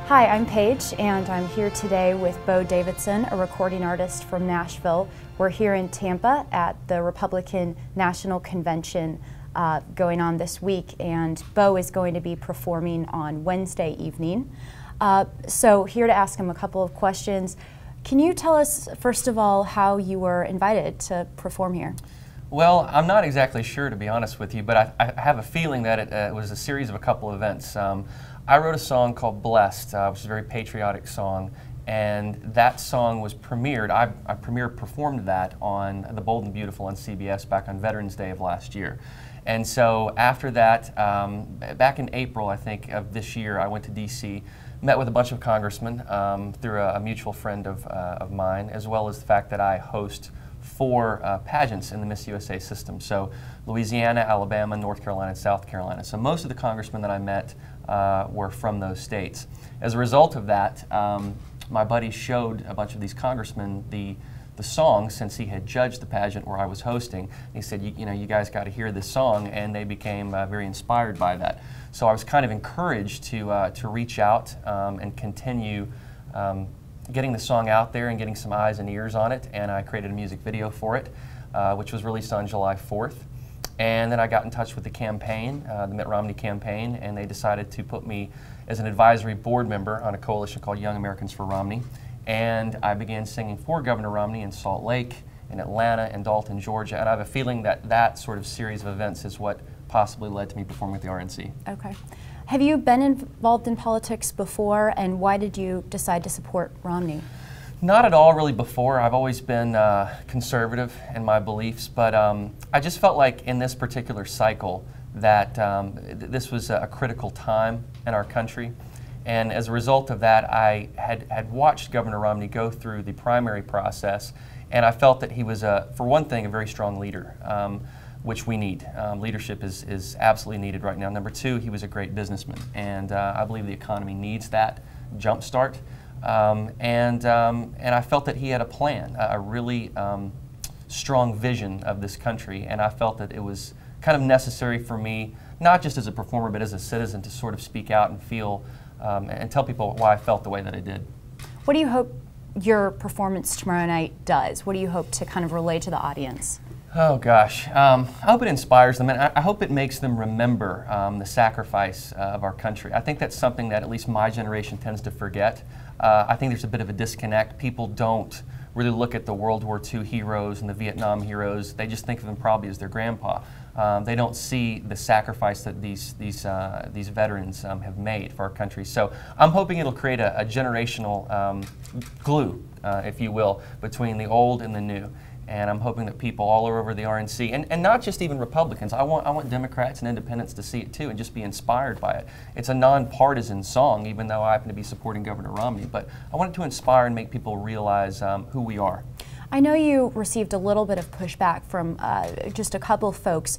Hi, I'm Paige, and I'm here today with Beau Davidson, a recording artist from Nashville. We're here in Tampa at the Republican National Convention going on this week, and Beau is going to be performing on Wednesday evening. So here to ask him a couple of questions. Can you tell us, first of all, how you were invited to perform here? Well, I'm not exactly sure, to be honest with you, but I have a feeling that it was a series of a couple of events. I wrote a song called Blessed, which is a very patriotic song, and that song was premiered. I performed that on The Bold and Beautiful on CBS back on Veterans Day of last year. And so after that, back in April, I think, of this year, I went to D.C., met with a bunch of congressmen through a mutual friend of mine, as well as the fact that I host 4 pageants in the Miss USA system. So Louisiana, Alabama, North Carolina, and South Carolina. So most of the congressmen that I met were from those states. As a result of that, my buddy showed a bunch of these congressmen the song, since he had judged the pageant where I was hosting. He said, you know, you guys got to hear this song, and they became very inspired by that. So I was kind of encouraged to reach out and continue getting the song out there and getting some eyes and ears on it, and I created a music video for it, which was released on July 4th. And then I got in touch with the campaign, the Mitt Romney campaign, and they decided to put me as an advisory board member on a coalition called Young Americans for Romney. And I began singing for Governor Romney in Salt Lake, in Atlanta, and Dalton, Georgia. And I have a feeling that that sort of series of events is what possibly led to me performing with the RNC. Okay. Have you been involved in politics before, and why did you decide to support Romney? Not at all really before. I've always been conservative in my beliefs, but I just felt like in this particular cycle that this was a critical time in our country. And as a result of that, I had watched Governor Romney go through the primary process, and I felt that he was, for one thing, a very strong leader, which we need. Leadership is absolutely needed right now. Number 2, he was a great businessman, and I believe the economy needs that jumpstart. And I felt that he had a plan, a really strong vision of this country, and I felt that it was kind of necessary for me, not just as a performer, but as a citizen, to sort of speak out and feel and tell people why I felt the way that I did. What do you hope your performance tomorrow night does? What do you hope to kind of relay to the audience? Oh gosh, I hope it inspires them, and I hope it makes them remember the sacrifice of our country. I think that's something that at least my generation tends to forget. I think there's a bit of a disconnect. People don't really look at the World War II heroes and the Vietnam heroes. They just think of them probably as their grandpa. They don't see the sacrifice that these veterans have made for our country. So I'm hoping it'll create a generational glue, if you will, between the old and the new. And I'm hoping that people all over the RNC, and not just even Republicans, I want Democrats and independents to see it too and just be inspired by it. It's a nonpartisan song, even though I happen to be supporting Governor Romney, but I want it to inspire and make people realize who we are. I know you received a little bit of pushback from just a couple folks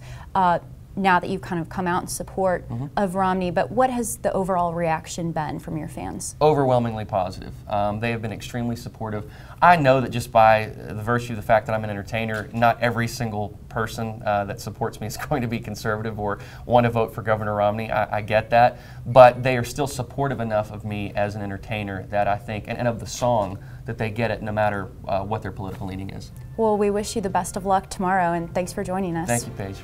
now that you've kind of come out in support of Romney, but what has the overall reaction been from your fans? Overwhelmingly positive. They have been extremely supportive. I know that just by the virtue of the fact that I'm an entertainer, not every single person that supports me is going to be conservative or want to vote for Governor Romney. I get that, but they are still supportive enough of me as an entertainer that I think, and of the song, that they get it no matter what their political leaning is. Well, we wish you the best of luck tomorrow, and thanks for joining us. Thank you, Paige.